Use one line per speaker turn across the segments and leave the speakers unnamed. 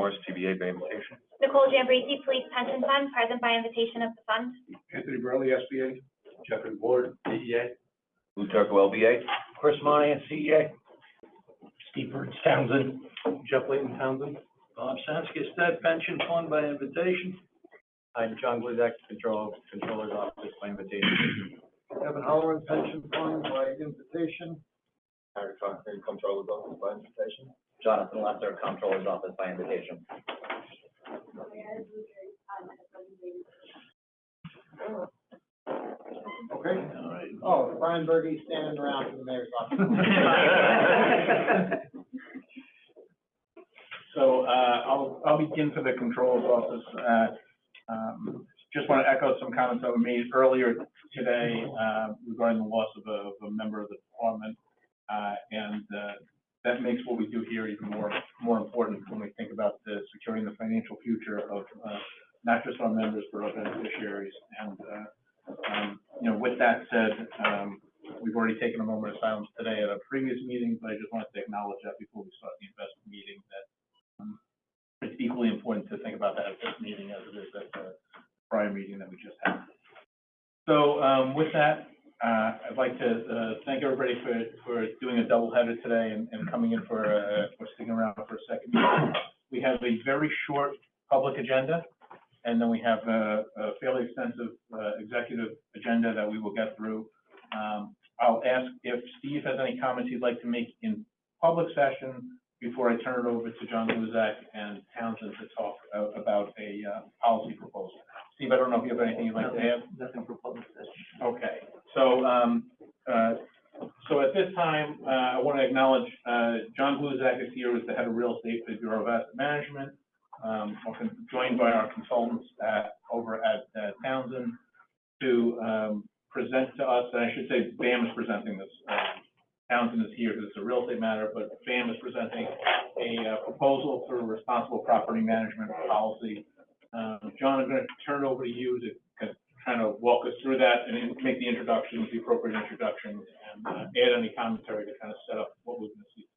Morris, TBA by invitation.
Nicole Jambrisi, Police Pension Fund, present by invitation of the fund.
Anthony Burley, SBA.
Jeffrey Ward, CEA.
Lou Turco, LBA.
Chris Monahan, CEA.
Steve Burns, Townsend.
Jeff Layton, Townsend.
Bob Sansky, State Pension Fund by invitation.
I'm John Gluzak, Controller's Office by invitation.
Kevin Holloran, Pension Fund by invitation.
Harry Conklin, Controller's Office by invitation. Jonathan Lesser, Controller's Office by invitation.
Okay.
All right.
Oh, Brian Berge standing around for the mayor's office.
So I'll begin for the Controller's Office. Just want to echo some comments that were made earlier today regarding the loss of a member of the department, and that makes what we do here even more important when we think about securing the financial future of not just our members but our beneficiaries. And with that said, we've already taken a moment of silence today at a previous meeting, but I just wanted to acknowledge that before we start the investment meeting, that it's equally important to think about that at this meeting as it is at the prior meeting that we just had. So with that, I'd like to thank everybody for doing a doubleheader today and coming in for sticking around for a second meeting. We have a very short public agenda, and then we have a fairly extensive executive agenda that we will get through. I'll ask if Steve has any comments he'd like to make in public session before I turn it over to John Gluzak and Townsend to talk about a policy proposal. Steve, I don't know if you have anything you'd like to add?
Nothing for public session.
Okay, so at this time, I want to acknowledge John Gluzak is here as the head of real estate for the Bureau of Asset Management, joined by our consultants over at Townsend to present to us, and I should say BAM is presenting this. Townsend is here because it's a real estate matter, but BAM is presenting a proposal for a responsible property management policy. John, I'm going to turn it over to you to kind of walk us through that and make the introductions, the appropriate introductions, and add any commentary to kind of set up what we're going to see.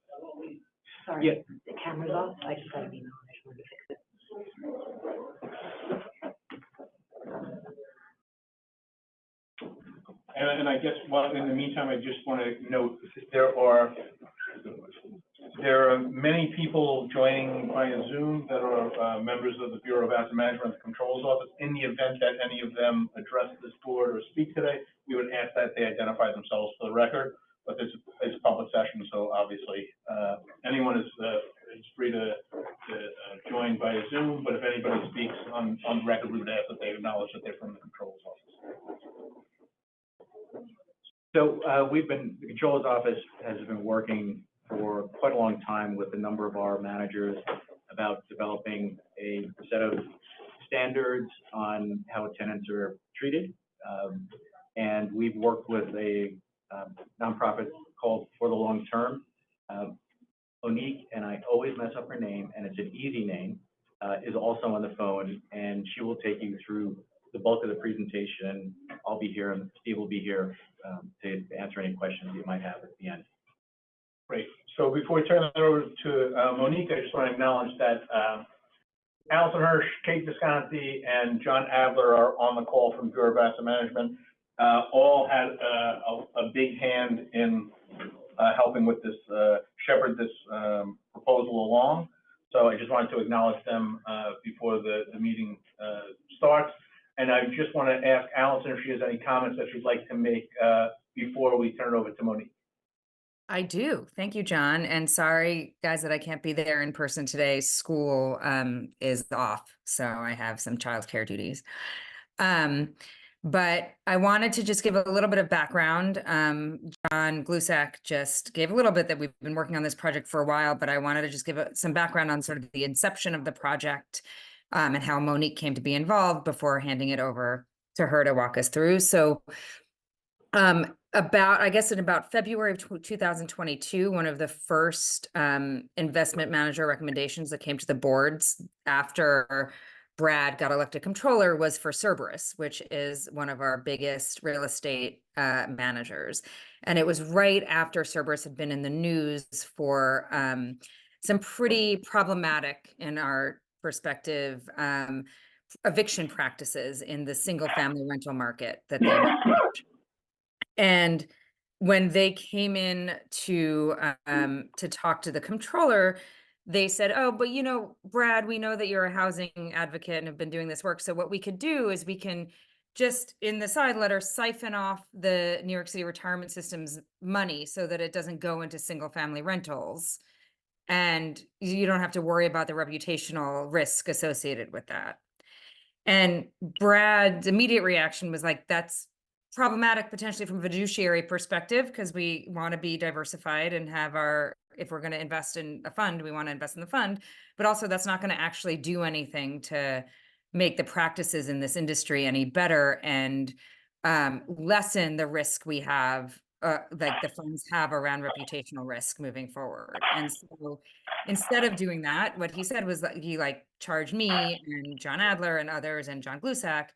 Sorry,
Yeah.
the camera's off. I just got an email. I just wanted to fix it.
And I guess, in the meantime, I just want to note there are many people joining via Zoom that are members of the Bureau of Asset Management, the Controller's Office. In the event that any of them address this board or speak today, we would ask that they identify themselves for the record. But it's a public session, so obviously anyone is free to join via Zoom. But if anybody speaks on record, we would ask that they acknowledge that they're from the Controller's Office.
So the Controller's Office has been working for quite a long time with a number of our managers about developing a set of standards on how tenants are treated. And we've worked with a nonprofit called For the Long Term. Monique, and I always mess up her name, and it's an easy name, is also on the phone, and she will take you through the bulk of the presentation. I'll be here, and Steve will be here to answer any questions you might have at the end.
Great. So before we turn it over to Monique, I just want to acknowledge that Allison Hirsch, Kate Visconti, and John Adler are on the call from Bureau of Asset Management. All had a big hand in helping with this, shepherd this proposal along. So I just wanted to acknowledge them before the meeting starts. And I just want to ask Allison if she has any comments that she'd like to make before we turn it over to Monique.
I do. Thank you, John. And sorry, guys, that I can't be there in person today. School is off, so I have some childcare duties. But I wanted to just give a little bit of background. John Gluzak just gave a little bit that we've been working on this project for a while, but I wanted to just give some background on sort of the inception of the project and how Monique came to be involved before handing it over to her to walk us through. So in about February of 2022, one of the first investment manager recommendations that came to the boards after Brad got elected controller was for Cerberus, which is one of our biggest real estate managers. And it was right after Cerberus had been in the news for some pretty problematic, in our perspective, eviction practices in the single family rental market that they manage. And when they came in to talk to the controller, they said, "Oh, but you know, Brad, we know that you're a housing advocate and have been doing this work. So what we could do is we can just in the side letter siphon off the New York City retirement system's money so that it doesn't go into single family rentals. And you don't have to worry about the reputational risk associated with that." And Brad's immediate reaction was like, that's problematic potentially from a fiduciary perspective, because we want to be diversified and have if we're going to invest in a fund, we want to invest in the fund, but also that's not going to actually do anything to make the practices in this industry any better and lessen the risk we have, like the funds have around reputational risk moving forward. And so instead of doing that, what he said was that he charged me and John Adler and others and John Glusak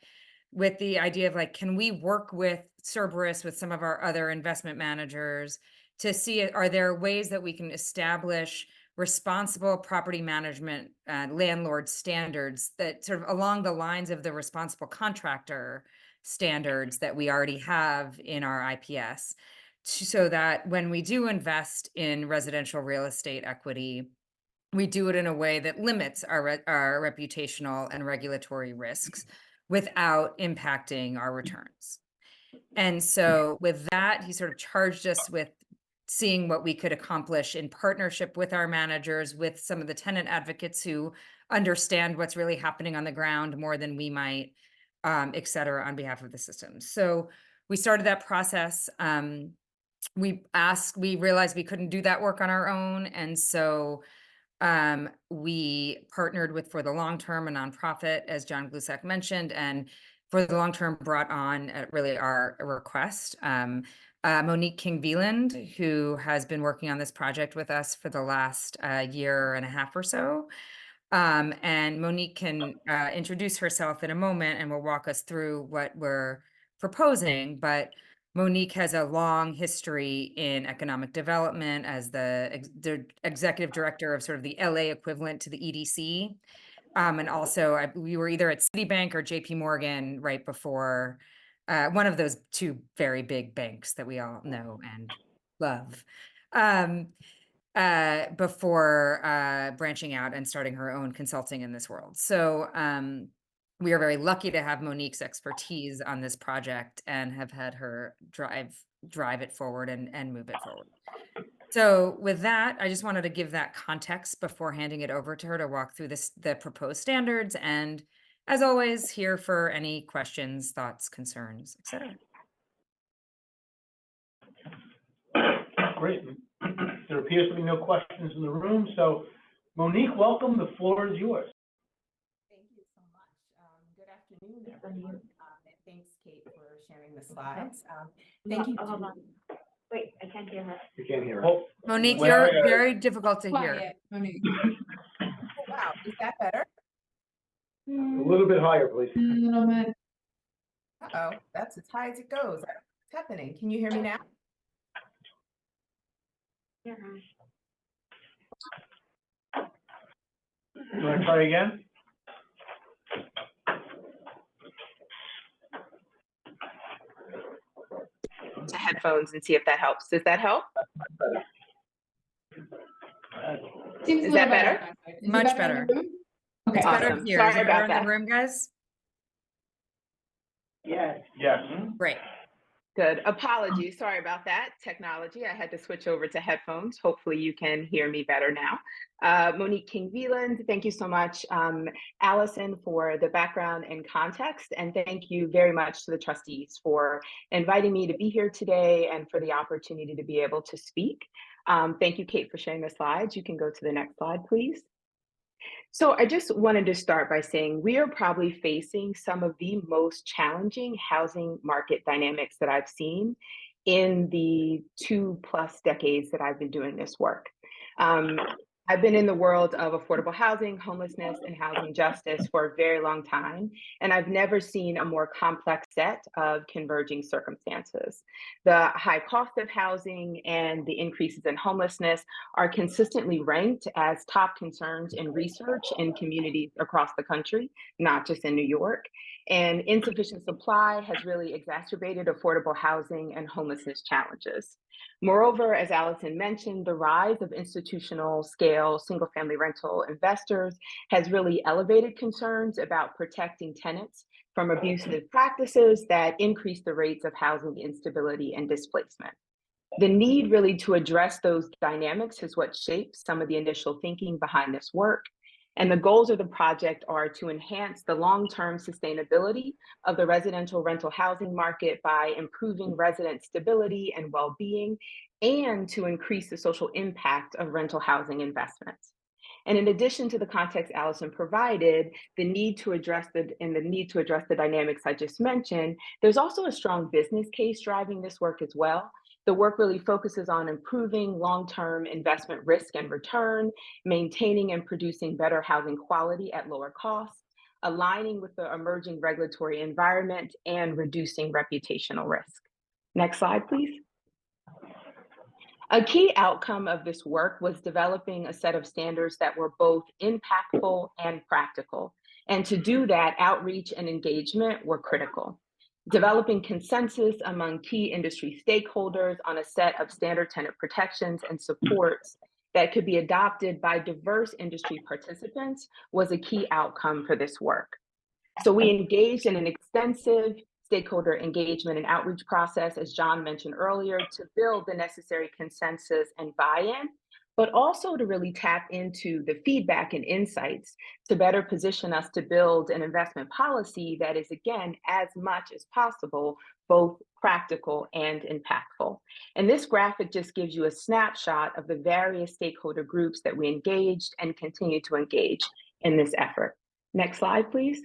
with the idea of can we work with Cerberus, with some of our other investment managers to see, are there ways that we can establish responsible property management landlord standards that sort of along the lines of the responsible contractor standards that we already have in our IPS, so that when we do invest in residential real estate equity, we do it in a way that limits our reputational and regulatory risks without impacting our returns. And so with that, he sort of charged us with seeing what we could accomplish in partnership with our managers, with some of the tenant advocates who understand what's really happening on the ground more than we might, et cetera, on behalf of the system. So we started that process. We realized we couldn't do that work on our own. And so we partnered with For the Long Term, a nonprofit, as John Glusak mentioned, and For the Long Term brought on at really our request, Monique King-Veland, who has been working on this project with us for the last year and a half or so. And Monique can introduce herself in a moment and will walk us through what we're proposing. But Monique has a long history in economic development as the executive director of sort of the LA equivalent to the EDC. And also we were either at Citibank or JP Morgan right before, one of those two very big banks that we all know and love, before branching out and starting her own consulting in this world. So we are very lucky to have Monique's expertise on this project and have had her drive it forward and move it forward. So with that, I just wanted to give that context before handing it over to her to walk through the proposed standards. And as always, here for any questions, thoughts, concerns, etc.
Great. There appears to be no questions in the room. So Monique, welcome. The floor is yours.
Thank you so much. Good afternoon, everyone. And thanks, Kate, for sharing the slides. Thank you.
Hold on. Wait, I can't hear her.
You can't hear
Oh,
Monique,
Well,
you're very difficult to hear.
Quiet, Monique. Oh, wow, is that better?
A little bit higher, please.
A little bit. Uh-oh, that's as high as it goes. What's happening? Can you hear me now?
You want to try again?
To headphones and see if that helps. Does that help? Is that better?
Much better.
Okay,
It's better
awesome.
here. Is
Sorry
it better
about
in
that.
the room, guys?
Yes.
Great.
Good. Apologies. Sorry about that. Technology. I had to switch over to headphones. Hopefully you can hear me better now. Monique King-Veland, thank you so much. Allison for the background and context. And thank you very much to the trustees for inviting me to be here today and for the opportunity to be able to speak. Thank you, Kate, for sharing the slides. You can go to the next slide, please. So I just wanted to start by saying we are probably facing some of the most challenging housing market dynamics that I've seen in the 2+ decades that I've been doing this work. I've been in the world of affordable housing, homelessness, and housing justice for a very long time, and I've never seen a more complex set of converging circumstances. The high cost of housing and the increases in homelessness are consistently ranked as top concerns in research in communities across the country, not just in New York. And insufficient supply has really exacerbated affordable housing and homelessness challenges. Moreover, as Allison mentioned, the rise of institutional scale single-family rental investors has really elevated concerns about protecting tenants from abusive practices that increase the rates of housing instability and displacement. The need really to address those dynamics is what shapes some of the initial thinking behind this work. And the goals of the project are to enhance the long-term sustainability of the residential rental housing market by improving resident stability and well-being, and to increase the social impact of rental housing investments. And in addition to the context Allison provided, the need to address the dynamics I just mentioned, there's also a strong business case driving this work as well. The work really focuses on improving long-term investment risk and return, maintaining and producing better housing quality at lower costs, aligning with the emerging regulatory environment, and reducing reputational risk. Next slide, please. A key outcome of this work was developing a set of standards that were both impactful and practical. And to do that, outreach and engagement were critical. Developing consensus among key industry stakeholders on a set of standard tenant protections and supports that could be adopted by diverse industry participants was a key outcome for this work. So we engaged in an extensive stakeholder engagement and outreach process, as John mentioned earlier, to build the necessary consensus and buy-in, but also to really tap into the feedback and insights to better position us to build an investment policy that is, again, as much as possible, both practical and impactful. And this graphic just gives you a snapshot of the various stakeholder groups that we engaged and continue to engage in this effort. Next slide, please.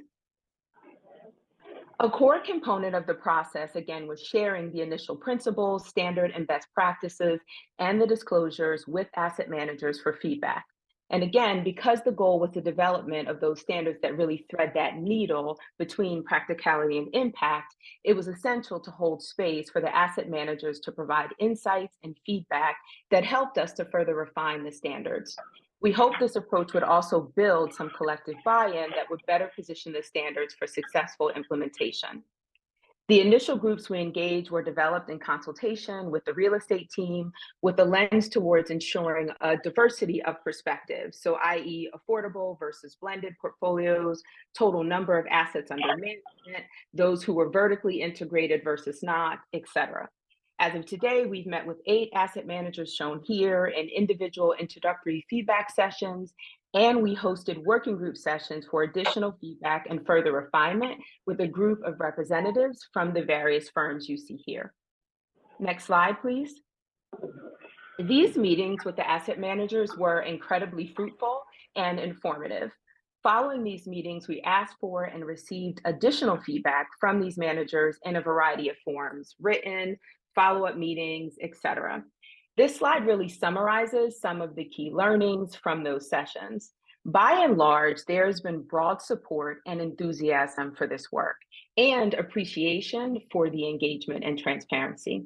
A core component of the process, again, was sharing the initial principles, standard and best practices, and the disclosures with asset managers for feedback. And again, because the goal was the development of those standards that really thread that needle between practicality and impact, it was essential to hold space for the asset managers to provide insights and feedback that helped us to further refine the standards. We hope this approach would also build some collective buy-in that would better position the standards for successful implementation. The initial groups we engaged were developed in consultation with the real estate team with a lens towards ensuring a diversity of perspectives. So i.e. affordable versus blended portfolios, total number of assets under management, those who were vertically integrated versus not, et cetera. As of today, we've met with 8 asset managers shown here in individual introductory feedback sessions, and we hosted working group sessions for additional feedback and further refinement with a group of representatives from the various firms you see here. Next slide, please. These meetings with the asset managers were incredibly fruitful and informative. Following these meetings, we asked for and received additional feedback from these managers in a variety of forms, written, follow-up meetings, et cetera. This slide really summarizes some of the key learnings from those sessions. By and large, there's been broad support and enthusiasm for this work and appreciation for the engagement and transparency.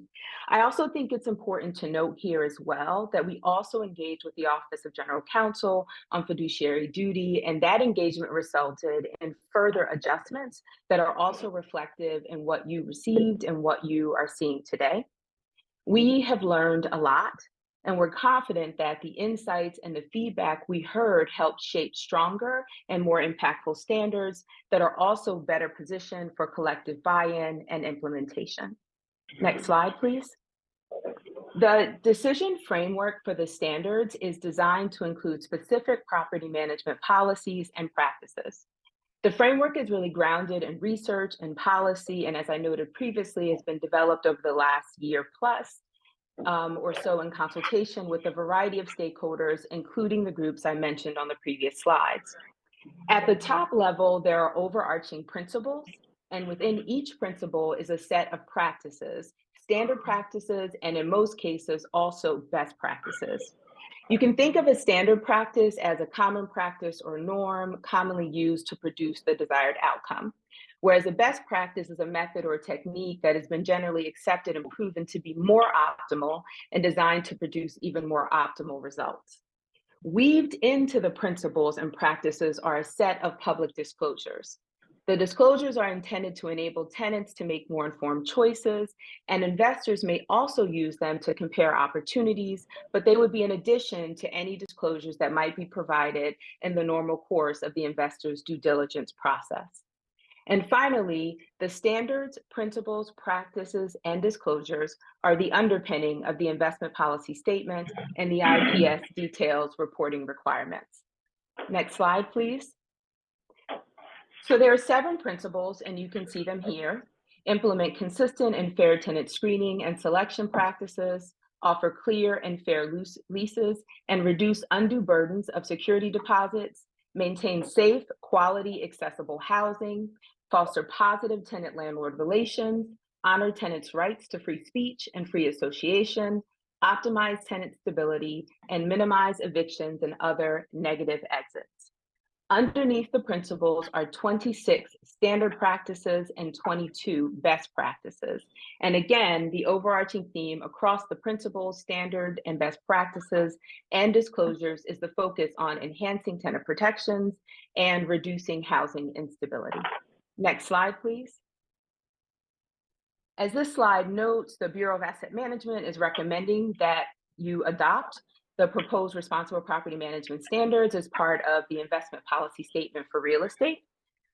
I also think it's important to note here as well that we also engaged with the Office of General Counsel on fiduciary duty, and that engagement resulted in further adjustments that are also reflective in what you received and what you are seeing today. We have learned a lot, and we're confident that the insights and the feedback we heard helped shape stronger and more impactful standards that are also better positioned for collective buy-in and implementation. Next slide, please. The decision framework for the standards is designed to include specific property management policies and practices. The framework is really grounded in research and policy, and as I noted previously, has been developed over the last year plus or so in consultation with a variety of stakeholders, including the groups I mentioned on the previous slides. At the top level, there are overarching principles, and within each principle is a set of practices, standard practices, and in most cases, also best practices. You can think of a standard practice as a common practice or norm commonly used to produce the desired outcome, whereas a best practice is a method or technique that has been generally accepted and proven to be more optimal and designed to produce even more optimal results. Weaved into the principles and practices are a set of public disclosures. The disclosures are intended to enable tenants to make more informed choices, and investors may also use them to compare opportunities, but they would be in addition to any disclosures that might be provided in the normal course of the investor's due diligence process. And finally, the standards, principles, practices, and disclosures are the underpinning of the investment policy statement and the IPS details reporting requirements. Next slide, please. So there are 7 principles, and you can see them here. Implement consistent and fair tenant screening and selection practices, offer clear and fair leases, and reduce undue burdens of security deposits, maintain safe, quality, accessible housing, foster positive tenant-landlord relations, honor tenants' rights to free speech and free association, optimize tenant stability, and minimize evictions and other negative exits. Underneath the principles are 26 standard practices and 22 best practices. And again, the overarching theme across the principles, standard, and best practices and disclosures is the focus on enhancing tenant protections and reducing housing instability. Next slide, please. As this slide notes, the Bureau of Asset Management is recommending that you adopt the proposed responsible property management standards as part of the investment policy statement for real estate.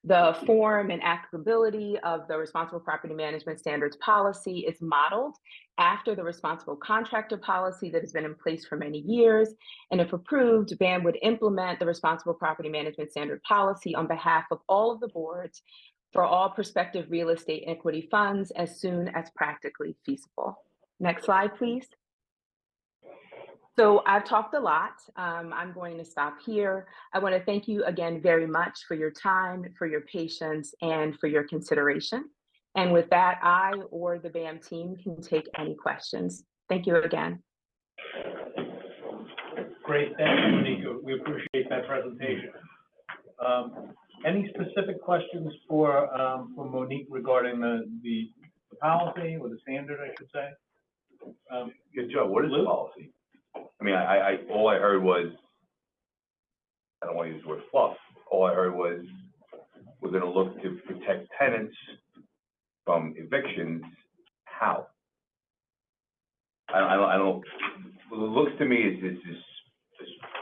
The form and applicability of the responsible property management standards policy is modeled after the responsible contractor policy that has been in place for many years. And if approved, BAM would implement the responsible property management standard policy on behalf of all of the boards for all prospective real estate equity funds as soon as practically feasible. Next slide, please. So I've talked a lot. I'm going to stop here. I want to thank you again very much for your time, for your patience, and for your consideration. And with that, I or the BAM team can take any questions. Thank you again.
Great, thank you, Monica. We appreciate that presentation. Any specific questions for Monique regarding the policy or the standard, I should say?
Yeah, Joe, what is the policy? I mean, all I heard was, I don't want to use the word fluff. All I heard was, we're going to look to protect tenants from evictions. How? I don't, what it looks to me is this is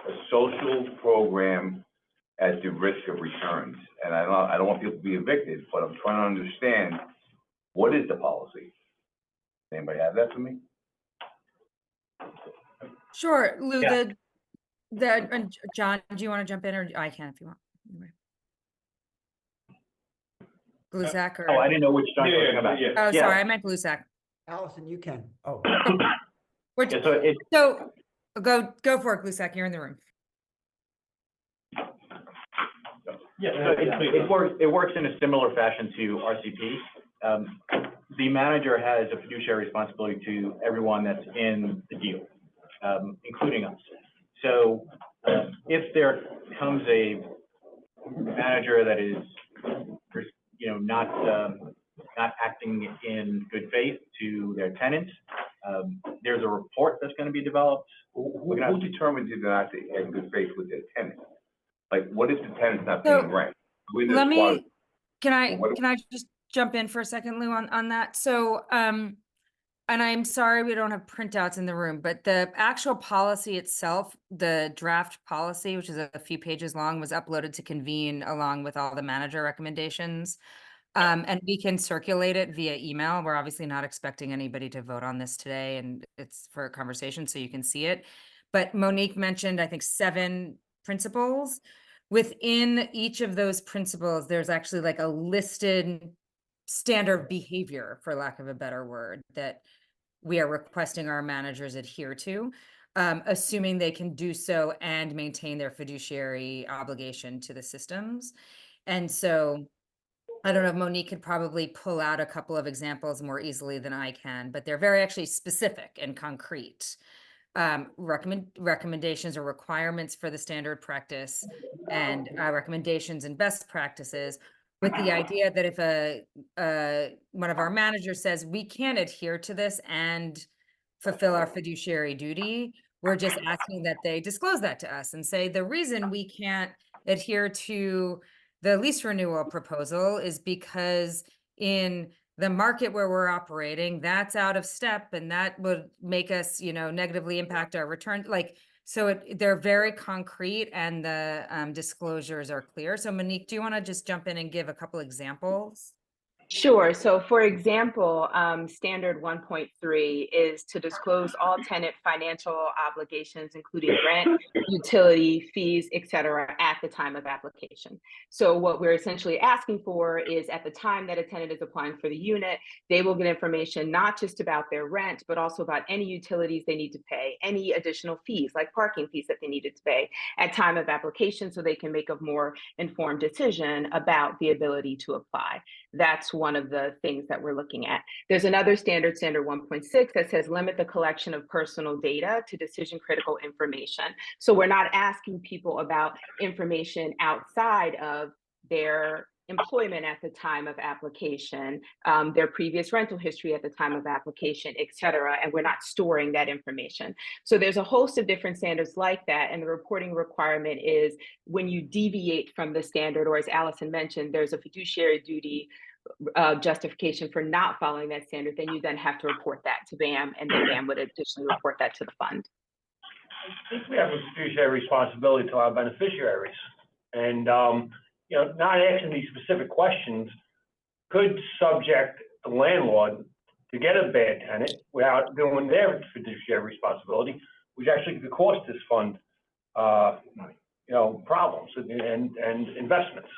a social program at the risk of returns. And I don't want people to be evicted, but I'm trying to understand, what is the policy? Anybody have that for me?
Sure, Lou,
Yeah.
John, do you want to jump in, or I can if you want? Glusak or?
Oh, I didn't know which John you were talking about.
Oh,
Yeah.
sorry, I meant Glusak.
Allison, you can. Oh,
Which,
Yeah, so
so go for it, Glusak, you're in the room.
Yeah,
So it works in a similar fashion to RCP. The manager has a fiduciary responsibility to everyone that's in the deal, including us. So if there comes a manager that is, not acting in good faith to their tenants, there's a report that's going to be developed.
Who determines if they're not in good faith with their tenant? Like, what if the tenant's not paying rent?
Can I just jump in for a second, Lou, on that? So, and I'm sorry we don't have printouts in the room, but the actual policy itself, the draft policy, which is a few pages long, was uploaded to Convene along with all the manager recommendations. And we can circulate it via email. We're obviously not expecting anybody to vote on this today, and it's for a conversation, so you can see it. But Monique mentioned, I think, 7 principles. Within each of those principles, there's actually like a listed standard behavior, for lack of a better word, that we are requesting our managers adhere to, assuming they can do so and maintain their fiduciary obligation to the systems. And so I don't know if Monique could probably pull out a couple of examples more easily than I can, but they're very actually specific and concrete. recommendations or requirements for the standard practice and recommendations and best practices, with the idea that if one of our managers says we can't adhere to this and fulfill our fiduciary duty, we're just asking that they disclose that to us and say the reason we can't adhere to the lease renewal proposal is because in the market where we're operating, that's out of step, and that would make us, negatively impact our return. So they're very concrete, and the disclosures are clear. So Monique, do you want to just jump in and give a couple examples?
Sure. So for example, standard 1.3 is to disclose all tenant financial obligations, including rent, utility, fees, et cetera, at the time of application. So what we're essentially asking for is at the time that a tenant is applying for the unit, they will get information not just about their rent, but also about any utilities they need to pay, any additional fees like parking fees that they needed to pay at time of application, so they can make a more informed decision about the ability to apply. That's one of the things that we're looking at. There's another standard 1.6, that says limit the collection of personal data to decision critical information. So we're not asking people about information outside of their employment at the time of application, their previous rental history at the time of application, et cetera, and we're not storing that information. So there's a host of different standards like that, and the reporting requirement is when you deviate from the standard, or as Allison mentioned, there's a fiduciary duty justification for not following that standard, then you then have to report that to BAM, and then BAM would additionally report that to the fund.
I think we have a fiduciary responsibility to our beneficiaries. And, not asking these specific questions could subject the landlord to get a bad tenant without doing their fiduciary responsibility, which actually could cost this fund, problems and investments.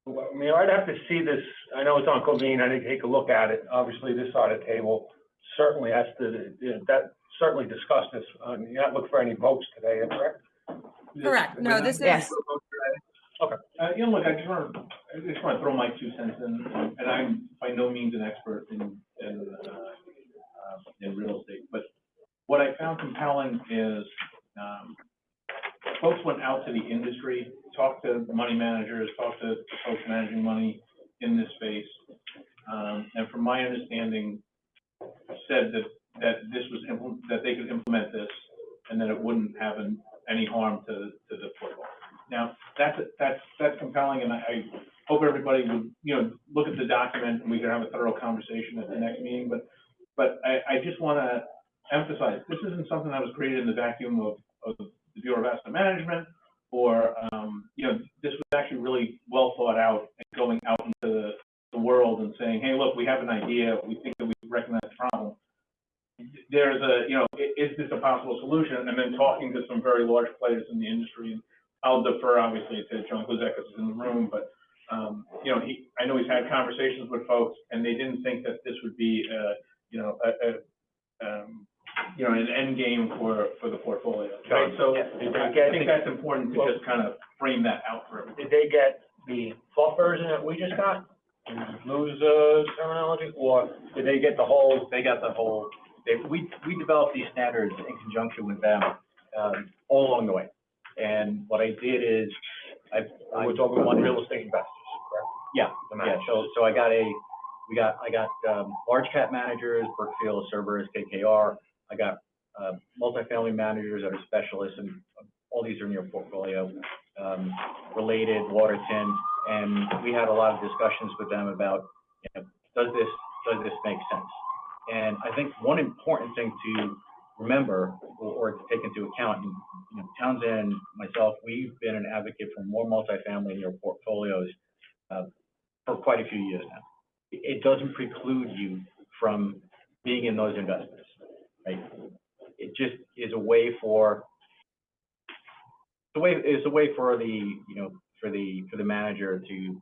I'd have to see this. I know it's on Covine. I need to take a look at it. Obviously, this side of the table certainly has to, certainly discuss this. You're not looking for any votes today, correct?
Correct. No, this is.
Yes.
Okay.
Look, I just want to throw my 2 cents in, and I'm by no means an expert in real estate, but what I found compelling is folks went out to the industry, talked to money managers, talked to folks managing money in this space, and from my understanding, said that this was that they could implement this, and that it wouldn't have any harm to the portfolio. Now that's compelling, and I hope everybody would look at the document, and we can have a thorough conversation at the next meeting. But I just want to emphasize, this isn't something that was created in the vacuum of the Bureau of Asset Management, or this was actually really well thought out and going out into the world and saying, hey, look, we have an idea, we think that we recognize the problem. There's is this a possible solution? And then talking to some very large players in the industry, and I'll defer obviously to John Gluzak, because he's in the room, but I know he's had conversations with folks, and they didn't think that this would be an end game for the portfolio. Right? So I think that's important to just kind of frame that out for everybody.
Did they get the fluff version that we just got? Lose terminology, or did they get the whole?
They got the whole. We developed these standards in conjunction with them all along the way. And what I did is
we're talking about real estate investors, correct?
Yeah. So I got large cap managers, Brookfield, Cerberus, KKR. I got multifamily managers that are specialists, and all these are in your portfolio, Related, Waterton, and we had a lot of discussions with them about, does this make sense? And I think one important thing to remember or to take into account, and Townsend, myself, we've been an advocate for more multifamily in your portfolios for quite a few years now. It doesn't preclude you from being in those investments, right? It just is a way for the manager to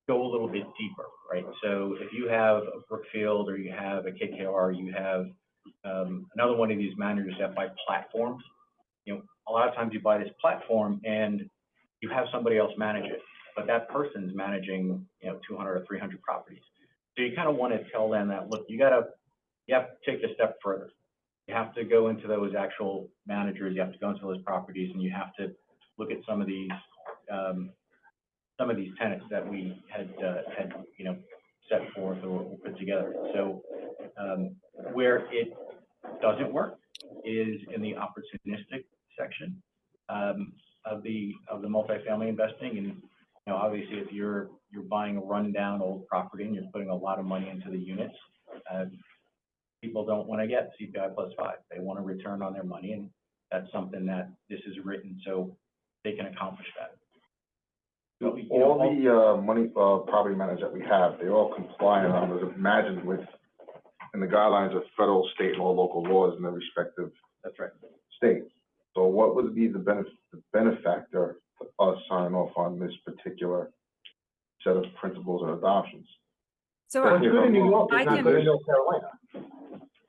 go a little bit deeper, right? So if you have a Brookfield or you have a KKR, you have another one of these managers that buy platforms, a lot of times you buy this platform and you have somebody else manage it, but that person's managing 200 or 300 properties. So you kind of want to tell them that, look, you have to take a step further. you have to go into those actual managers, you have to go into those properties, and you have to look at some of these tenants that we had, you know, set forth or put together. So, where it doesn't work is in the opportunistic section, of the multifamily investing. And, you know, obviously, if you're buying a rundown old property and you're putting a lot of money into the units, people don't want to get CPI plus 5. They want a return on their money, and that's something that this is written so they can accomplish that. So, you know,
All the property managers that we have, they're all compliant, I would imagine, with, in the guidelines of federal, state, and all local laws in their respective
that's right.
states. So what would be the benefactor for us signing off on this particular set of principles or adoptions?
So
What's good in New York
I
is not
can-
good in North Carolina.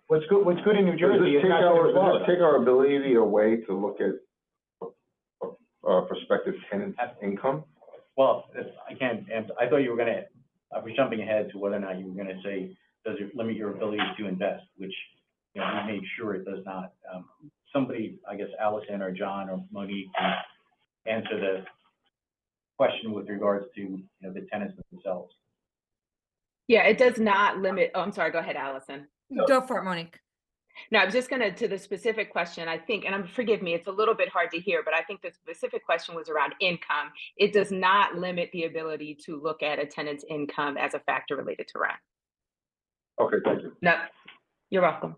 What's good in New Jersey is not good in
Does
Florida.
this take our ability away to look at prospective tenants' income?
Well, I can't answer. I thought you were gonna, I was jumping ahead to whether or not you were gonna say, does it limit your ability to invest, which, you know, we made sure it does not. Somebody, I guess Allison or John or Monique, can answer the question with regards to, you know, the tenants themselves.
Yeah, it does not limit, oh, I'm sorry, go ahead, Allison.
Go for it, Monique.
No, I was just gonna, to the specific question, I think, and forgive me, it's a little bit hard to hear, but I think the specific question was around income. It does not limit the ability to look at a tenant's income as a factor related to rent.
Okay, thank you.
No, you're welcome.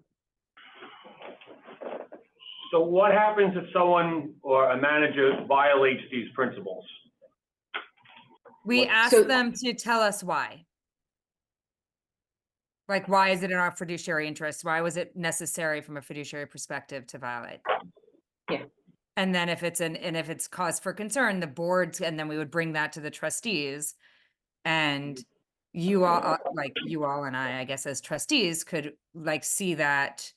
So what happens if someone or a manager violates these principles?
We asked
So-
them to tell us why. Like, why is it in our fiduciary interest? Why was it necessary from a fiduciary perspective to violate?
Yeah.
And then if it's cause for concern, the boards, and then we would bring that to the trustees. And you all, you all and I guess, as trustees could like see that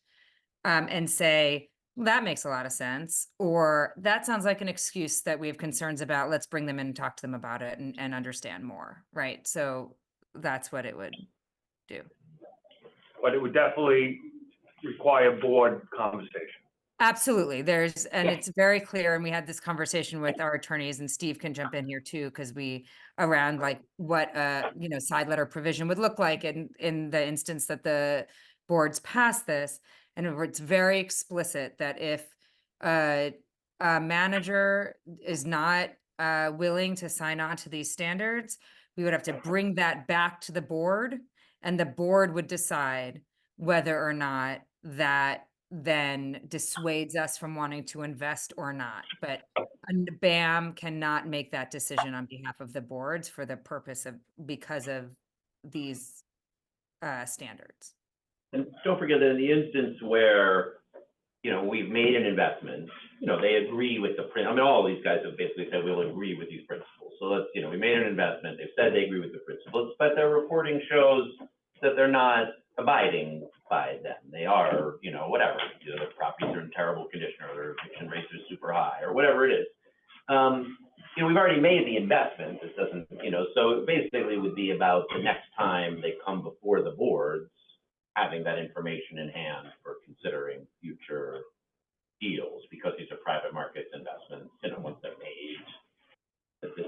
and say, well, that makes a lot of sense. Or that sounds like an excuse that we have concerns about. Let's bring them in and talk to them about it and understand more, right? So that's what it would do.
But it would definitely require board conversation.
Absolutely. It's very clear, and we had this conversation with our attorneys, and Steve can jump in here too, because around like what you know, side letter provision would look like in the instance that the boards pass this. And it's very explicit that if a manager is not willing to sign on to these standards, we would have to bring that back to the board, and the board would decide whether or not that then dissuades us from wanting to invest or not. But BAM cannot make that decision on behalf of the boards for the purpose of, because of these standards.
And don't forget that in the instance where, you know, we've made an investment, you know, they agree with the I mean, all these guys have basically said we'll agree with these principles. So let's, you know, we made an investment, they've said they agree with the principles, but their reporting shows that they're not abiding by them. They are, you know, whatever, you know, the properties are in terrible condition, or their eviction rates are super high, or whatever it is. You know, we've already made the investment. It doesn't, you know, so it basically would be about the next time they come before the boards, having that information in hand for considering future deals, because these are private markets investments, you know, once they're made.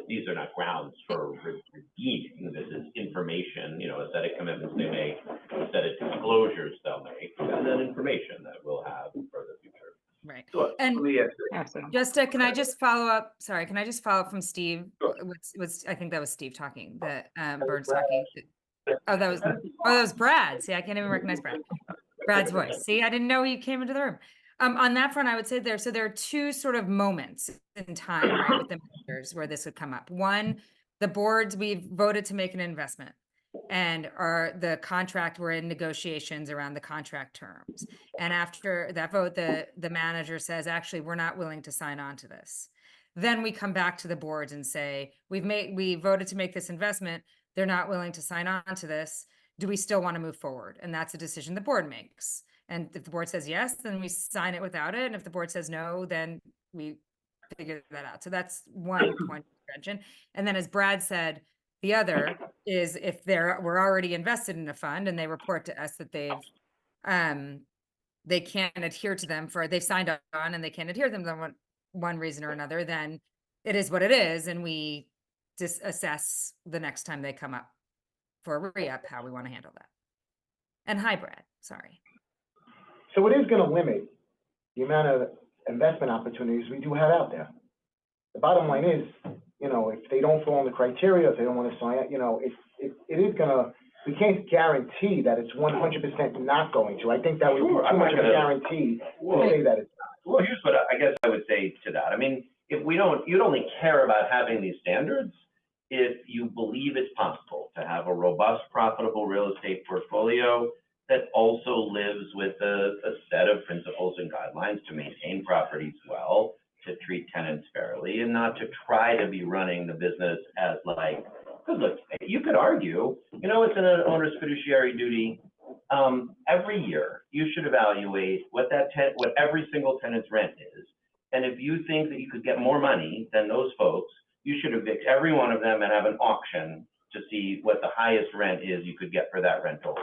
These are not grounds for redeeming. This is information, you know, a set of commitments they make, a set of disclosures they'll make, and then information that we'll have for the future.
Right.
So,
And
let me ask you,
Absolutely.
just can I just follow up? Sorry, can I just follow up from Steve? I think that was Steve talking, that Burns talking. Oh, that was Brad. See, I can't even recognize Brad's voice. See, I didn't know he came into the room. On that front, I would say there are two sort of moments in time, right, with the managers where this would come up. One, the boards, we've voted to make an investment, and the contract, we're in negotiations around the contract terms. And after that vote, the manager says, actually, we're not willing to sign on to this. Then we come back to the boards and say, we voted to make this investment. They're not willing to sign on to this. Do we still want to move forward? And that's a decision the board makes. And if the board says yes, then we sign it without it. And if the board says no, then we figure that out. So that's one point of intervention. And then, as Brad said, the other is if we're already invested in a fund and they report to us that they've they can't adhere to them they've signed on and they can't adhere to them for one reason or another, then it is what it is, and we just assess the next time they come up for a re-up, how we want to handle that. And hi, Brad, sorry.
So it is gonna limit the amount of investment opportunities we do have out there. The bottom line is, you know, if they don't fall in the criteria, if they don't want to sign it, you know, it is gonna, we can't guarantee that it's 100% not going to. I think that would be
Sure,
too
I'm
much
not
of a
gonna-
guarantee to
Well,
say that it's.
Well, here's what I guess I would say to that. I mean, if you'd only care about having these standards if you believe it's possible to have a robust, profitable real estate portfolio that also lives with a set of principles and guidelines to maintain properties well, to treat tenants fairly, and not to try to be running the business as like, because look, you could argue, you know, it's an owner's fiduciary duty. Every year, you should evaluate what every single tenant's rent is. And if you think that you could get more money than those folks, you should evict every one of them and have an auction to see what the highest rent is you could get for that rental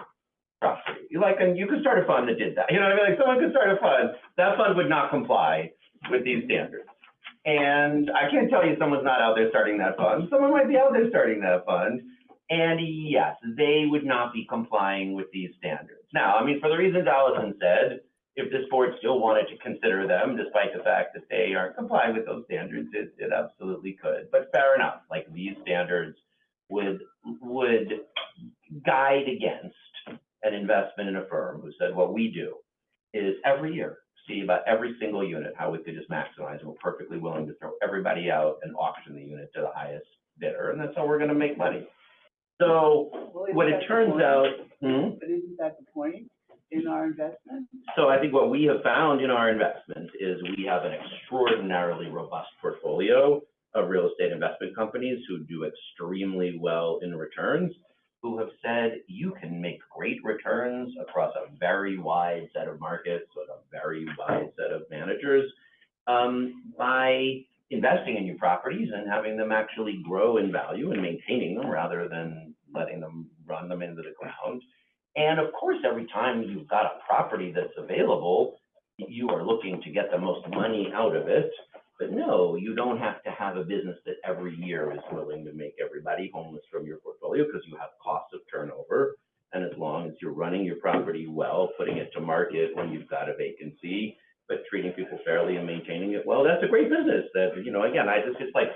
property. And you could start a fund that did that. You know what I mean? Like someone could start a fund. That fund would not comply with these standards. And I can't tell you someone's not out there starting that fund. Someone might be out there starting that fund. And yes, they would not be complying with these standards. Now, I mean, for the reasons Allison said, if this board still wanted to consider them, despite the fact that they aren't complying with those standards, it absolutely could. But fair enough, like these standards would guide against an investment in a firm who said what we do is every year see about every single unit, how we could just maximize, and we're perfectly willing to throw everybody out and auction the unit to the highest bidder, and that's how we're gonna make money. So what it turns out,
But isn't that the point in our investment?
So I think what we have found in our investments is we have an extraordinarily robust portfolio of real estate investment companies who do extremely well in returns, who have said you can make great returns across a very wide set of markets with a very wide set of managers by investing in your properties and having them actually grow in value and maintaining them rather than letting them run them into the ground. And of course, every time you've got a property that's available, you are looking to get the most money out of it. But no, you don't have to have a business that every year is willing to make everybody homeless from your portfolio because you have costs of turnover. And as long as you're running your property well, putting it to market when you've got a vacancy, but treating people fairly and maintaining it well, that's a great business. That, you know, again, it's like,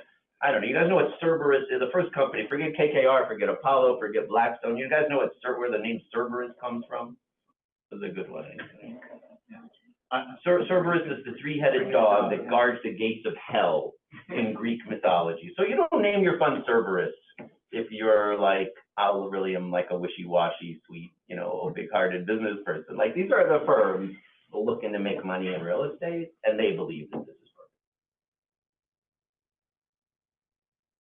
I don't know, you guys know what Cerberus is, the first company, forget KKR, forget Apollo, forget Blackstone. You guys know where the name Cerberus comes from? That's a good one. Cerberus is the three-headed dog that guards the gates of hell in Greek mythology. So you don't name your fund Cerberus if you're like, I really am like a wishy-washy, sweet, you know, big-hearted business person. Like these are the firms looking to make money in real estate, and they believe that this is perfect.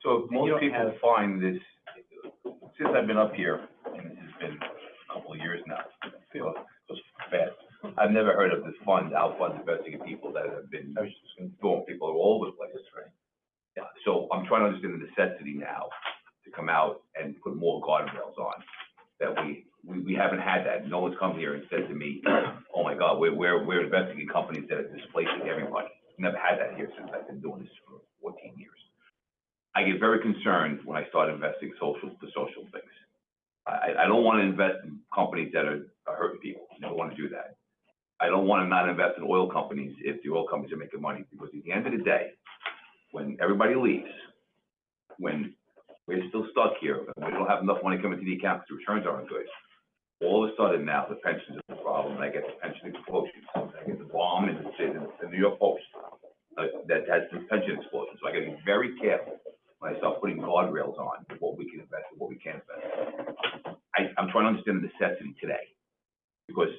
So if most people find this, since I've been up here, and this has been a couple of years now, it goes fast. I've never heard of this fund, our fund investing in people that have been going people all over the place. Right. Yeah. So I'm trying to understand the necessity now to come out and put more guardrails on. That we haven't had that. No one's come here and said to me, "Oh my God, we're investing in companies that are displacing everybody." Never had that here since I've been doing this for 14 years. I get very concerned when I start investing for social things. I don't want to invest in companies that are hurting people. I don't want to do that. I don't want to not invest in oil companies if the oil companies are making money, because at the end of the day, when everybody leaves, when we're still stuck here, and we don't have enough money coming to the account because the returns aren't good, all of a sudden now the pensions are the problem. I get the pension explosions. I get the bomb in the New York Post that has the pension explosion. So I got to be very careful when I start putting guardrails on what we can invest and what we can't invest. I'm trying to understand the necessity today, because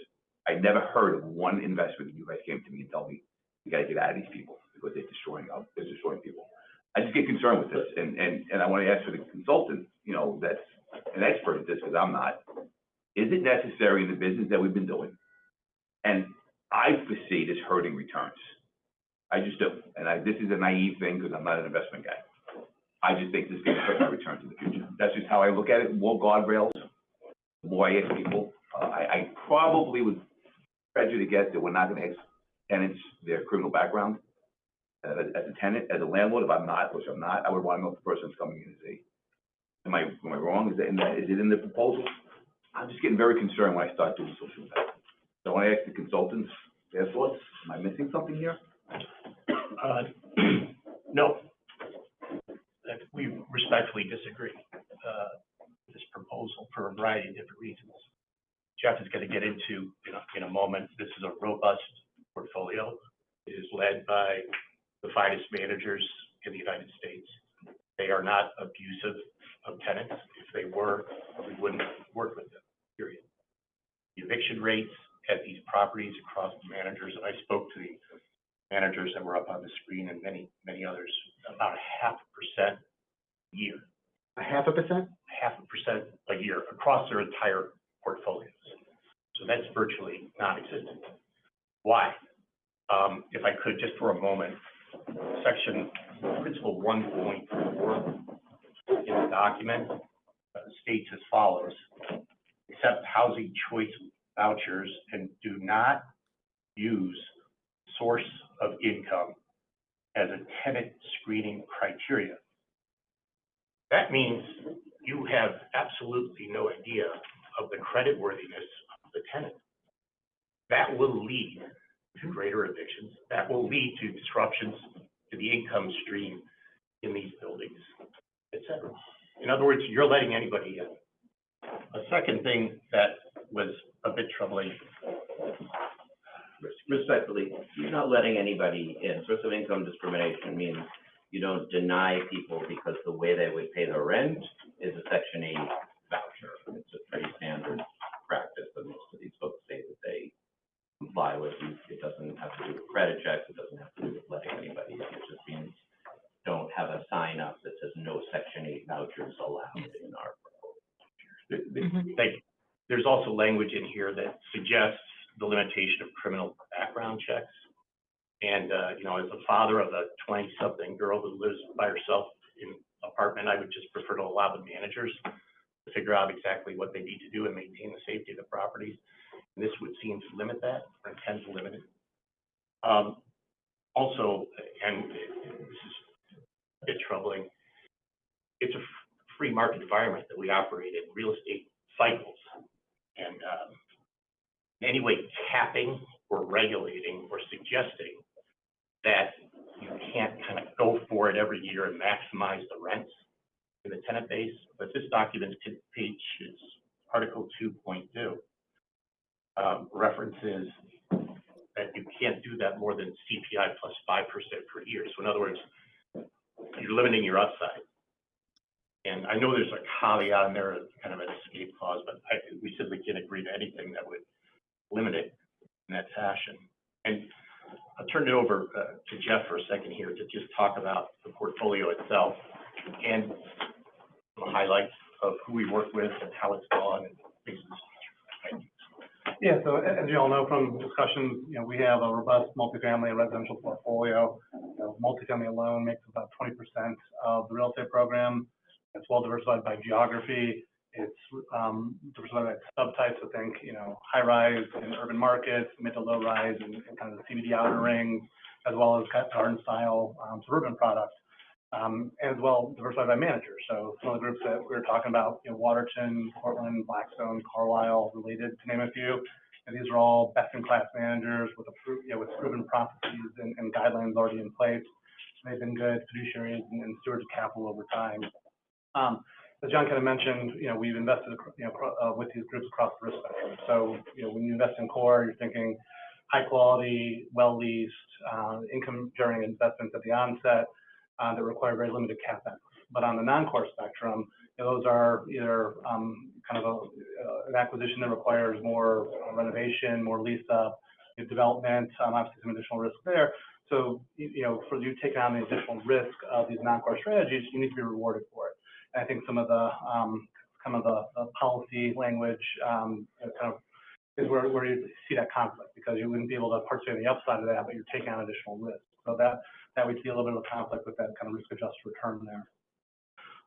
I never heard of one investment that you guys came to me and told me you got to get out of these people because they're destroying people. I just get concerned with this, and I want to ask for the consultant, you know, that's an expert at this, because I'm not. Is it necessary in the business that we've been doing? And I foresee this hurting returns. I just do. And this is a naive thing because I'm not an investment guy. I just think this is going to hurt my returns in the future. That's just how I look at it. More guardrails, the more I ask people. I probably would expect you to guess that we're not gonna ask tenants their criminal background? As a tenant, as a landlord, if I'm not, which I'm not, I would wanna know if the person's coming in to see. Am I wrong? Is it in the proposal? I'm just getting very concerned when I start doing social impact. So when I ask the consultants their thoughts, am I missing something here?
No. We respectfully disagree, with this proposal for a variety of different reasons. Jeff is gonna get into, in a moment, this is a robust portfolio. It is led by the finest managers in the United States. They are not abusive of tenants. If they were, we wouldn't work with them, period. The eviction rates at these properties across the managers, and I spoke to the managers that were up on the screen and many, many others, about 0.5% a year.
0.5%?
0.5% a year across their entire portfolios. So that's virtually non-existent. Why? If I could, just for a moment, section principle 1.4 in the document states as follows: accept housing choice vouchers and do not use source of income as a tenant screening criteria. That means you have absolutely no idea of the creditworthiness of the tenant. That will lead to greater evictions. That will lead to disruptions to the income stream in these buildings, et cetera. In other words, you're letting anybody in. A second thing that was a bit troubling.
Respectfully, you're not letting anybody in. Source of income discrimination means you don't deny people because the way they would pay their rent is a Section 8 voucher. It's a pretty standard practice that most of these folks say that they comply with. It doesn't have to do with credit checks. It doesn't have to do with letting anybody in. It just means don't have a sign up that says no Section 8 vouchers allowed in our proposal.
Thank you. There's also language in here that suggests the limitation of criminal background checks. And, as a father of a 20-something girl who lives by herself in an apartment, I would just prefer to allow the managers to figure out exactly what they need to do and maintain the safety of the properties. And this would seem to limit that, or intend to limit it. Also, and this is a bit troubling, it's a free market environment that we operate in, real estate cycles. And in any way capping or regulating or suggesting that you can't kind of go for it every year and maximize the rents in the tenant base. But this document, page is Article 2.2, references that you can't do that more than CPI plus 5% per year. So in other words, you're limiting your upside. And I know there's a caveat in there, kind of an escape clause, but we simply can't agree to anything that would limit it in that fashion. And I'll turn it over to Jeff for a second here to just talk about the portfolio itself and some highlights of who we work with and how it's gone and things of this nature.
Yeah, so as you all know from discussions, we have a robust multifamily and residential portfolio. Multifamily alone makes about 20% of the real estate program. It's well diversified by geography. It's diversified by subtypes of think, high rise in urban markets, mid to low rise and kind of the CBD outer rings, as well as garden style suburban products, as well diversified by managers. So some of the groups that we were talking about, Waterton, Portland, Blackstone, Carlisle, related to name a few. And these are all best-in-class managers with with proven processes and guidelines already in place. They've been good fiduciaries and stewards of capital over time. As John kind of mentioned, we've invested, with these groups across the risk spectrum. So, when you invest in core, you're thinking high quality, well leased, income generating investments at the onset that require very limited CapEx. But on the non-core spectrum, those are either kind of an acquisition that requires more renovation, more lease up, development, obviously some additional risk there. So, for you taking on the additional risk of these non-core strategies, you need to be rewarded for it. I think some of the policy language kind of is where you see that conflict, because you wouldn't be able to participate in the upside of that, but you're taking on additional risk. So that would see a little bit of a conflict with that kind of risk-adjusted return there.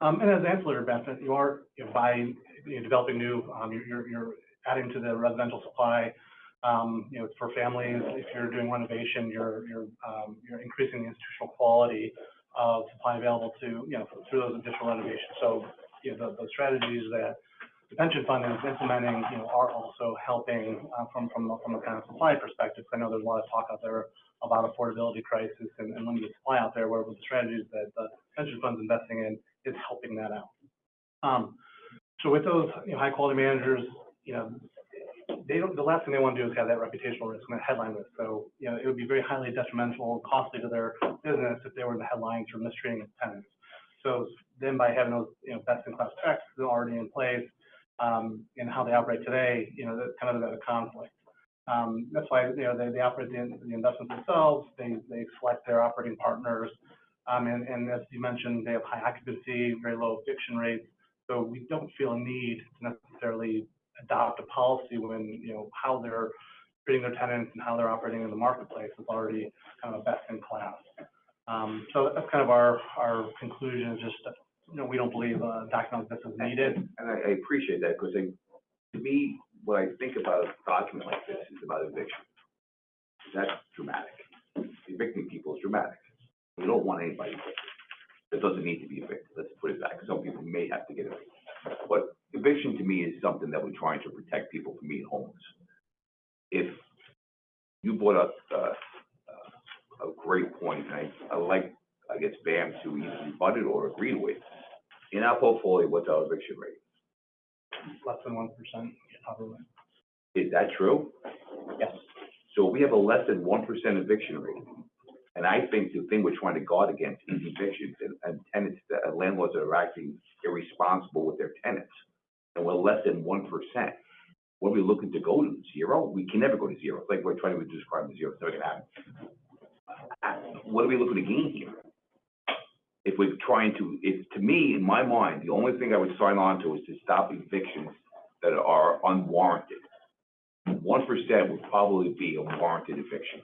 And as ancillary benefit, you are by developing new, you're adding to the residential supply You know, for families, if you're doing renovation, you're increasing the institutional quality of supply available to, you know, through those additional renovations. So, you know, the strategies that the pension fund is implementing, you know, are also helping from a kind of supply perspective. I know there's a lot of talk out there about affordability crisis and limited supply out there, where the strategies that the pension fund's investing in is helping that out. So with those, you know, high quality managers, you know, the last thing they want to do is have that reputational risk and that headline risk. So, you know, it would be very highly detrimental, costly to their business if they were in the headlines for mistreating tenants. So then by having those, you know, best in class checks already in place, and how they operate today, you know, that's kind of at a conflict. That's why, you know, they operate the investments themselves, they select their operating partners, and as you mentioned, they have high occupancy, very low eviction rates. So we don't feel a need to necessarily adopt a policy when, you know, how they're treating their tenants and how they're operating in the marketplace is already kind of best in class. So that's kind of our conclusion, is just, you know, we don't believe a document like this is needed.
And I appreciate that, because to me, when I think about a document like this, it's about eviction. That's dramatic. Evicting people is dramatic. We don't want anybody that doesn't need to be evicted. Let's put it back. Some people may have to get evicted. But eviction to me is something that we're trying to protect people from being homeless. If you brought up a great point, and I guess BAM to either rebut it or agree with. In our portfolio, what's our eviction rate?
Less than 1%, probably.
Is that true?
Yes.
So we have a less than 1% eviction rate. And I think the thing we're trying to guard against is evictions and tenants, landlords that are acting irresponsible with their tenants. And we're less than 1%. What are we looking to go to? Zero? We can never go to zero. It's like we're trying to describe the zero. It's not going to happen. What are we looking to gain here? If we're trying to, to me, in my mind, the only thing I would sign on to is to stop evictions that are unwarranted. 1% would probably be a warranted eviction.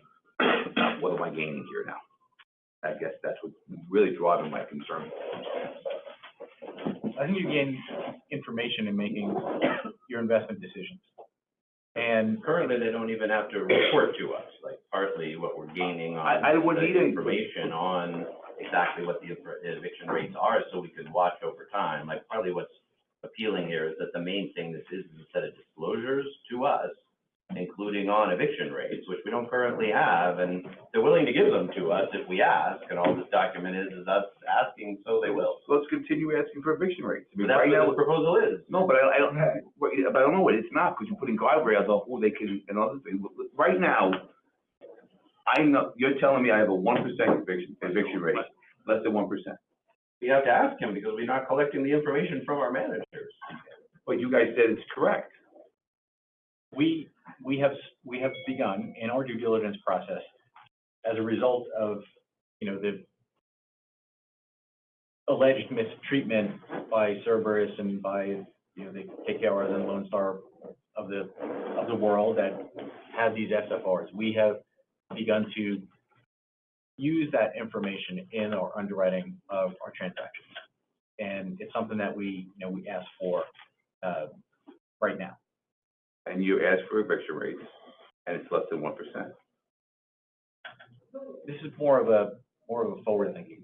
What am I gaining here now? I guess that's what's really driving my concern.
I think you gain information in making your investment decisions. And
currently, they don't even have to report to us, like partly what we're gaining on
I would need
information on exactly what the eviction rates are, so we can watch over time. Like partly what's appealing here is that the main thing this is a set of disclosures to us, including on eviction rates, which we don't currently have, and they're willing to give them to us if we ask, and all this document is us asking, so they will.
So let's continue asking for eviction rates. I mean,
that's
right
what
now,
the proposal is.
No, but I don't know what it's not, because you're putting guardrails on who they can and other things. Right now, I know, you're telling me I have a 1% eviction rate, less than 1%.
We have to ask him because we're not collecting the information from our managers.
But you guys said it's correct.
we have begun in our due diligence process as a result of, you know, the alleged mistreatment by Cerberus and by, you know, the KKRs and Lone Star of the world that have these SFRs. We have begun to use that information in our underwriting of our transactions, and it's something that we ask for right now.
And you ask for eviction rates, and it's less than 1%.
This is more of a forward-thinking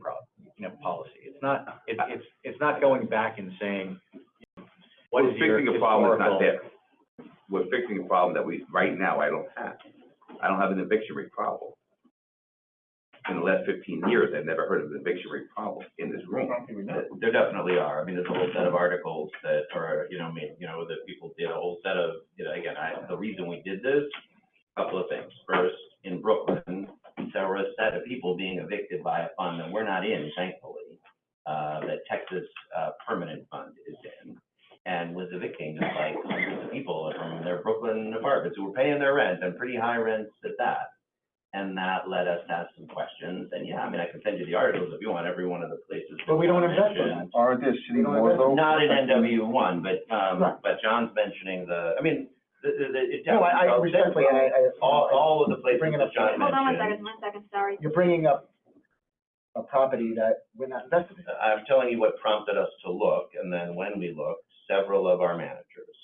policy. It's not going back and saying, what is your
fixing a problem that's not
historical-
there. We're fixing a problem that right now I don't have. I don't have an eviction rate problem. In the last 15 years, I've never heard of an eviction rate problem in this room.
There definitely are. I mean, there's a whole set of articles that are, that people did a whole set of, again, the reason we did this, a couple of things. First, in Brooklyn, there were a set of people being evicted by a fund that we're not in, thankfully, that Texas Permanent Fund is in, and was evicting just like hundreds of people from their Brooklyn apartments who were paying their rent and pretty high rents at that. And that led us to ask some questions. And yeah, I mean, I can send you the articles if you want, every one of the places.
But we don't invest in that.
Aren't there city more though?
Not in NW1, but John's mentioning
No, I respectfully,
all of the places
bringing
that
up-
John
Hold on
mentioned.
one second, sorry.
You're bringing up a property that we're not invested in.
I'm telling you what prompted us to look, and then when we looked, several of our managers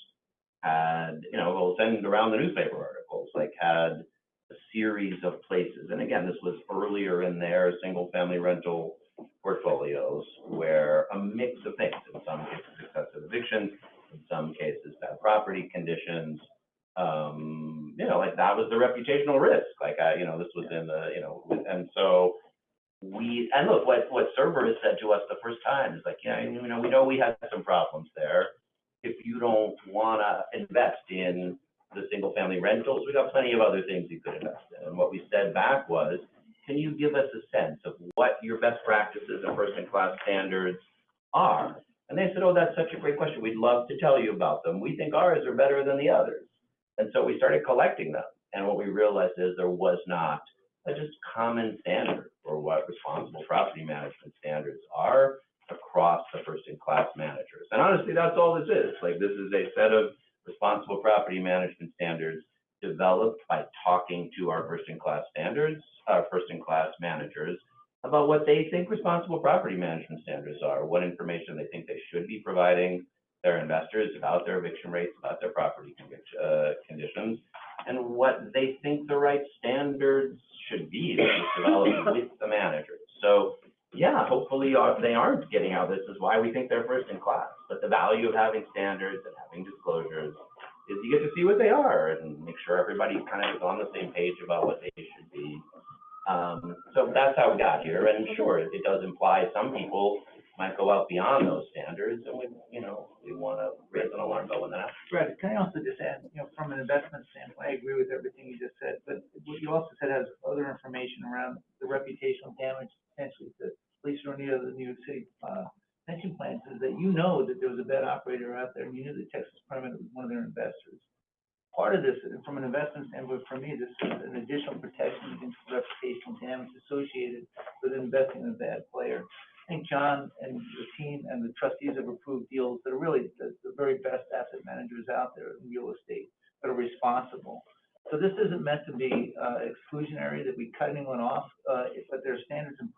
had, we'll send around the newspaper articles, like had a series of places. And again, this was earlier in their single-family rental portfolios where a mix of things, in some cases excessive evictions, in some cases bad property conditions, like that was the reputational risk. Like, this was in the, and so and look, what Cerberus said to us the first time is like, we know we had some problems there. If you don't want to invest in the single family rentals, we got plenty of other things you could invest in. And what we said back was, can you give us a sense of what your best practices and first-in-class standards are? And they said, oh, that's such a great question. We'd love to tell you about them. We think ours are better than the others. And so we started collecting them. And what we realized is there was not a just common standard for what responsible property management standards are across the first-in-class managers. And honestly, that's all this is. Like, this is a set of responsible property management standards developed by talking to our first-in-class managers about what they think responsible property management standards are, what information they think they should be providing their investors about their eviction rates, about their property conditions, and what they think the right standards should be that is developed with the managers. So yeah, hopefully they aren't getting out. This is why we think they're first in class. But the value of having standards and having disclosures is you get to see what they are and make sure everybody kind of is on the same page about what they should be. So that's how we got here. And sure, it does imply some people might go out beyond those standards, and we want to raise an alarm bell when that happens.
Right, can I also just add, from an investment standpoint, I agree with everything you just said, but what you also said has other information around the reputational damage potentially to police or any of the New York City pension plans, is that that there was a bad operator out there, and you knew that Texas Permanent was one of their investors. Part of this, from an investment standpoint, for me, this is an additional protection against reputational damage associated with investing in a bad player. I think John and the team and the trustees have approved deals that are really the very best asset managers out there in real estate that are responsible. So this isn't meant to be exclusionary, that we cut anyone off, but there are standards and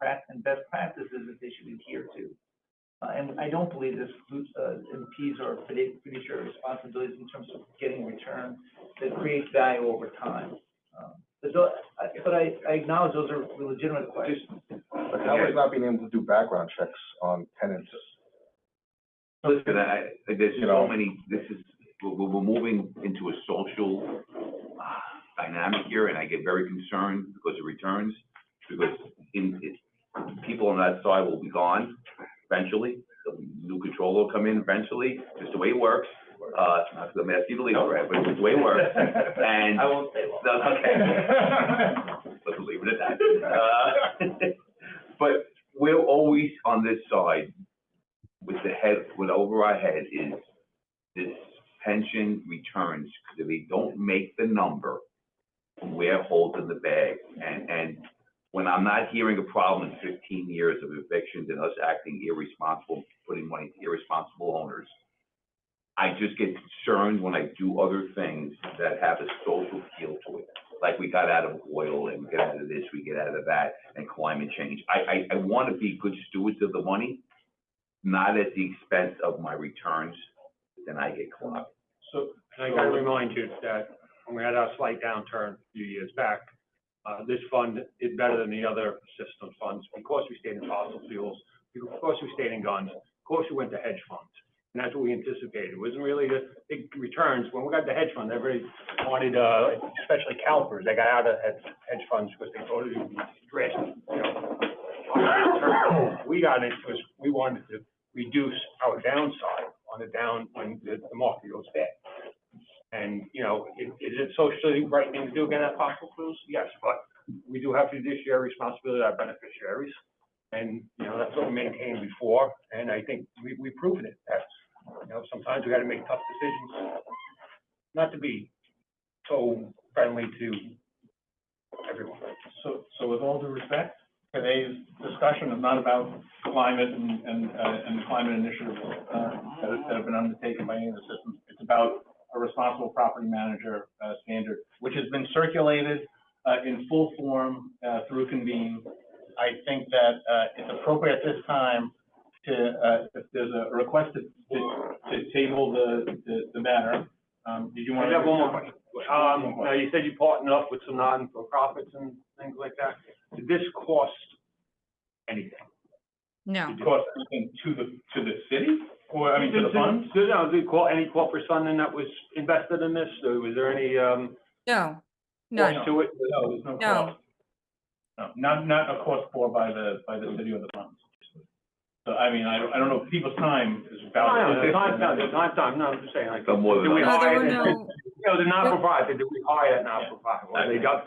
best practices that they should adhere to. And I don't believe this impedes our fiduciary responsibilities in terms of getting return that creates value over time. But I acknowledge those are legitimate questions.
But how is not being able to do background checks on tenants?
Listen, there's so many, we're moving into a social dynamic here, and I get very concerned because of returns, because people on that side will be gone eventually. The new controller will come in eventually, just the way it works. Not to mess you to leave, right, but it's the way it works. And
I won't say well.
No, okay. Let's leave it at that. But we're always on this side with over our head is this pension returns, because if they don't make the number, we're holding the bag. And when I'm not hearing a problem in 15 years of evictions and us acting irresponsible, putting money to irresponsible owners, I just get concerned when I do other things that have a social feel to it. Like we got out of oil and we get out of this, we get out of that, and climate change. I want to be good stewards of the money, not at the expense of my returns, then I get clogged.
So, and I gotta remind you that when we had our slight downturn a few years back, this fund did better than the other system funds because we stayed in fossil fuels, because we stayed in guns, of course we went to hedge funds. And that's what we anticipated. It wasn't really the big returns. When we got the hedge fund, everybody wanted, especially CalPERS, they got out of hedge funds because they thought it would be drastic, We got into it, we wanted to reduce our downside on the down when the market goes bad. And, is it socially right thing to do again at fossil fuels? Yes, but we do have fiduciary responsibility to our beneficiaries. And, that's what we maintained before. And I think we've proven it. That's, sometimes we got to make tough decisions, not to be so friendly to everyone.
So with all due respect, today's discussion is not about climate and the climate initiatives that have been undertaken by any of the systems. It's about a responsible property manager standard, which has been circulated in full form through Convene. I think that it's appropriate at this time to, if there's a request to table the matter, Did you
I
want to?
have one more question. You said you partnered up with some non-for-profits and things like that. Did this cost anything?
No.
Did it cost anything to the city, or, I mean, to the funds?
Did any corporate funding that was invested in this? Or was there any,
No,
cost
none.
to it?
No, there's no
No.
cost. No, not a cost for by the city or the funds. So, I mean, I don't know, people's time is valuable.
No, I'm just saying, like,
Some more than
did we
No, there
hire
were
them?
no,
The not-for-profit, did we hire that not-for-profit?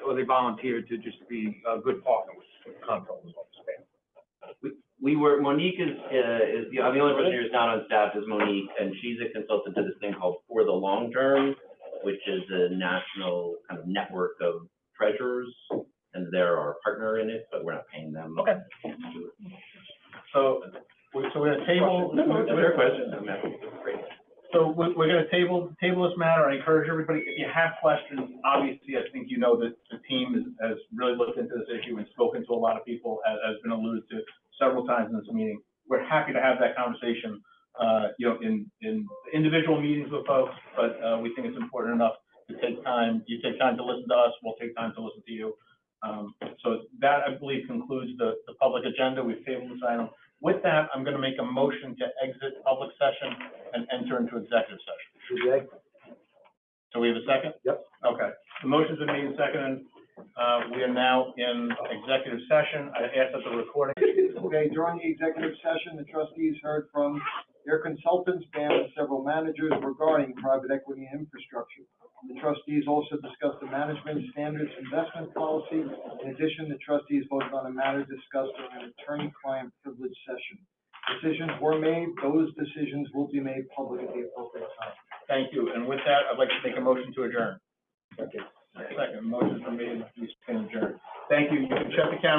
Or they volunteered to just be a good partner with the comptroller's office?
We were, Monique is, the only person who's not on staff is Monique, and she's a consultant to this thing called For the Long Term, which is a national kind of network of treasurers, and they're our partner in it, but we're not paying them.
Okay. So we're gonna table.
No, it's a fair question.
So we're gonna table this matter. I encourage everybody, if you have questions, obviously, I think you know that the team has really looked into this issue and spoken to a lot of people, as has been alluded to several times in this meeting. We're happy to have that conversation, in individual meetings with folks, but, we think it's important enough to take time. You take time to listen to us, we'll take time to listen to you. So that, I believe, concludes the public agenda. We've tabled this item. With that, I'm gonna make a motion to exit public session and enter into executive session. So we have a second?
Yep.
Okay. The motion's been made and seconded. We are now in executive session. I ask that the recording.
Okay, during the executive session, the trustees heard from their consultants, BAM, and several managers regarding private equity and infrastructure. The trustees also discussed the management standards investment policy. In addition, the trustees voted on a matter discussed during an attorney-client privilege session. Decisions were made. Those decisions will be made public at the appropriate time.
Thank you. And with that, I'd like to make a motion to adjourn.
Okay.
Second, motion's been made, we stand adjourned. Thank you. You can shut the camera.